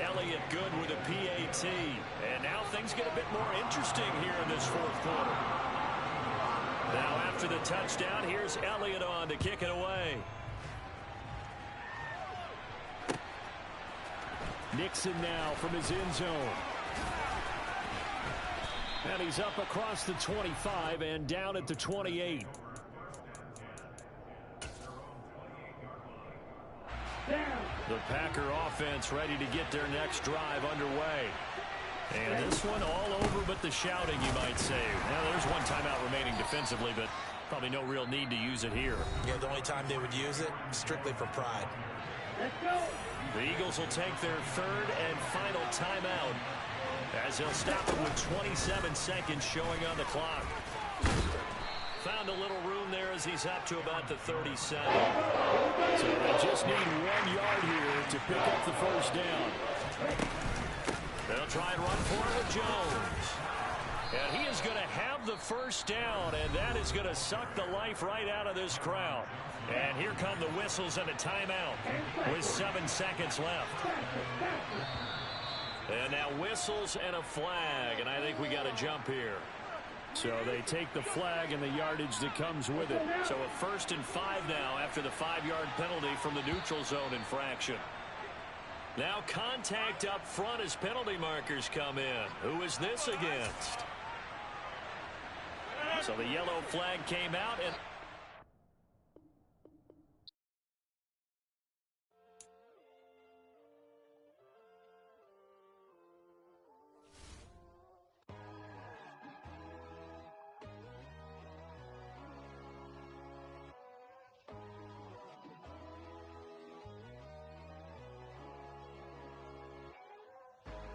Elliott good with a PAT. And now things get a bit more interesting here in this fourth quarter. Now after the touchdown, here's Elliott on to kick it away. Nixon now from his end zone. And he's up across the 25 and down at the 28. The Packer offense ready to get their next drive underway. And this one all over but the shouting, you might say. Now, there's one timeout remaining defensively, but probably no real need to use it here. Yeah, the only time they would use it, strictly for pride. Let's go. The Eagles will take their third and final timeout as they'll stop it with 27 seconds showing on the clock. Found a little room there as he's up to about the 37. So they just need 1 yard here to pick up the first down. They'll try and run for it with Jones. And he is going to have the first down, and that is going to suck the life right out of this crowd. And here come the whistles and a timeout with 7 seconds left. And now whistles and a flag, and I think we got a jump here. So they take the flag and the yardage that comes with it. So a 1st and 5 now after the 5-yard penalty from the neutral zone infraction. Now contact up front as penalty markers come in. Who is this against? So the yellow flag came out and...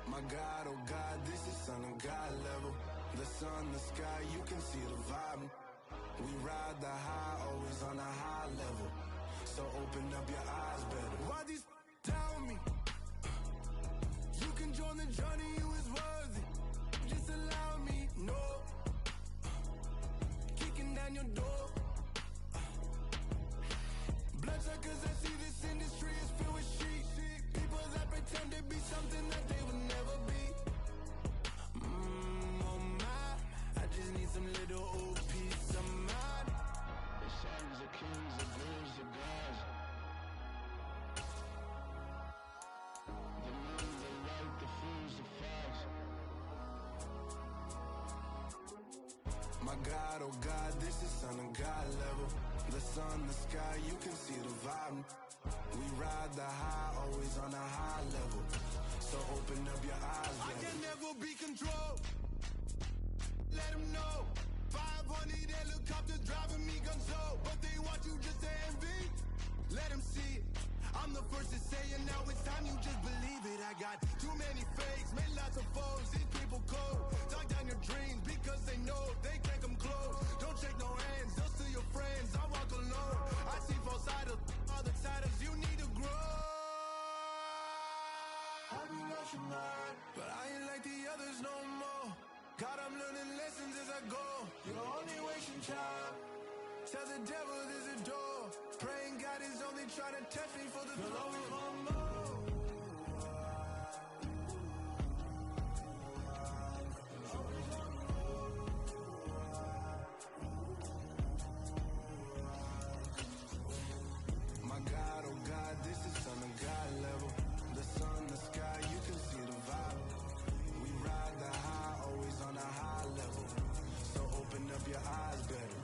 My God, oh God, this is Son of God level. The sun, the sky, you can see the vibe. We ride the high, always on a high level. So open up your eyes better. Why these tell me? You can join the journey, you is worthy. Just allow me, no. Kicking down your door. Bloodsuckers, I see this industry is filled with sheep. People that pretend to be something that they would never be. Oh my, I just need some little old peace of mind. The sons of kings, the girls of gods. The men, the right, the fools, the facts. My God, oh God, this is Son of God level. The sun, the sky, you can see the vibe. We ride the high, always on a high level. So open up your eyes, baby. I can never be controlled. Let them know. 500 helicopters driving me gonzo. But they want you just to envy. Let them see it. I'm the first to say it, now it's time you just believe it. I got too many fakes, made lots of foes. These people cold. Talk down your dreams because they know they can't come close. Don't shake no hands, just to your friends. I walk alone. I see false idols, other titles. You need to grow. Have you lost your mind? But I ain't like the others no more. God, I'm learning lessons as I go. You're only wasting time. Tell the devil there's a door. Praying God is only trying to test me for the glory of more. My God, oh God, this is Son of God level. The sun, the sky, you can see the vibe. We ride the high, always on a high level. So open up your eyes better.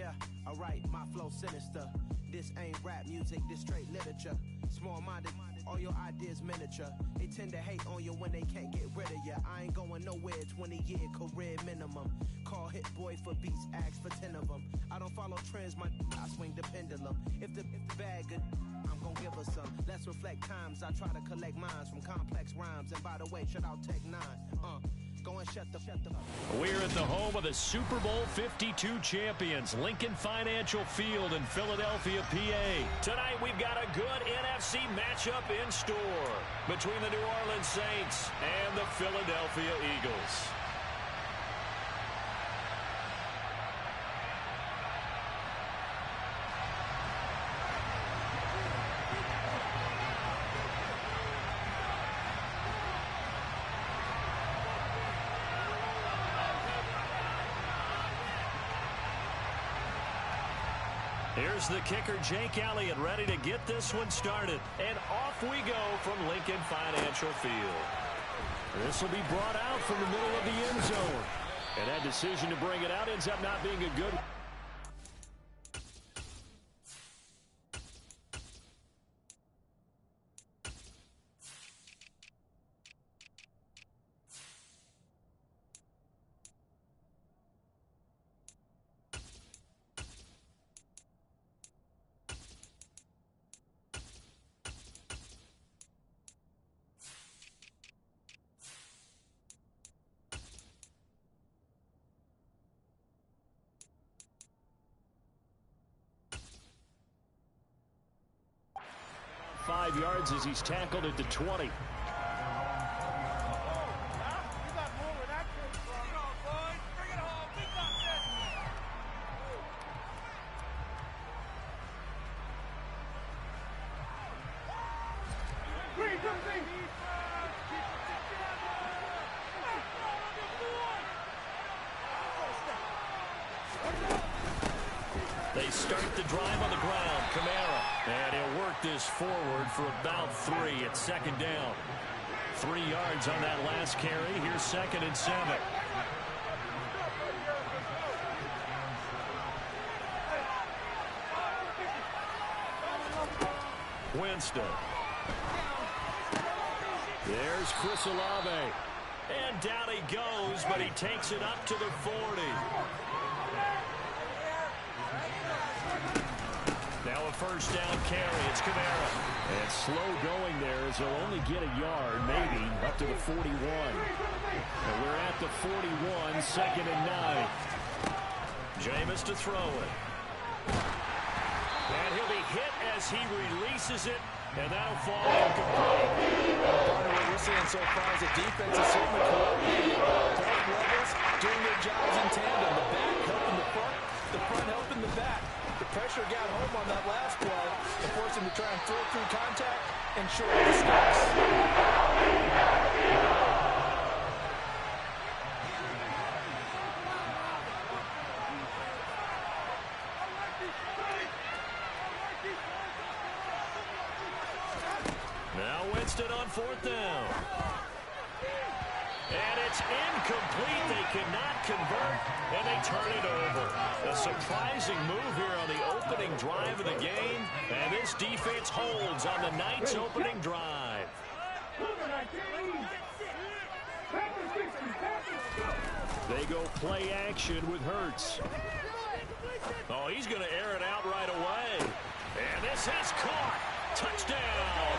Yeah, alright, my flow sinister. This ain't rap music, this straight literature. Small-minded, all your ideas miniature. They tend to hate on you when they can't get rid of you. I ain't going nowhere, 20-year career minimum. Call Hit Boy for beats, ask for 10 of them. I don't follow trends, I swing the pendulum. If the bag good, I'm gon' give her some. Let's reflect times, I try to collect minds from complex rhymes. And by the way, shout out Tech 9. Go and shut the We're at the home of the Super Bowl 52 champions, Lincoln Financial Field in Philadelphia, PA. Tonight we've got a good NFC matchup in store between the New Orleans Saints and the Philadelphia Eagles. Here's the kicker, Jake Elliott, ready to get this one started. And off we go from Lincoln Financial Field. This will be brought out from the middle of the end zone. And that decision to bring it out ends up not being a good one. .5 yards as he's tackled at the 20. They start the drive on the ground. Kamara. And he'll work this forward for about 3 at second down. 3 yards on that last carry. Here's 2nd and 7. Winston. There's Chris Olave. And down he goes, but he takes it up to the 40. Now a first down carry. It's Kamara. And slow going there as he'll only get a yard, maybe, up to the 41. And we're at the 41, 2nd and 9. Jameis to throw it. And he'll be hit as he releases it, and that'll fall incomplete. Part of what we're seeing so far is the defense is certainly coordinating. Both levels doing their jobs in tandem. The back helping the front helping the back. The pressure got home on that last play and forced him to try and throw through contact and short the steps. Now Winston on 4th down. And it's incomplete. They cannot convert, and they turn it over. A surprising move here on the opening drive of the game, and this defense holds on the night's opening drive. They go play action with Hurts. Oh, he's going to air it out right away. And this is caught. Touchdown,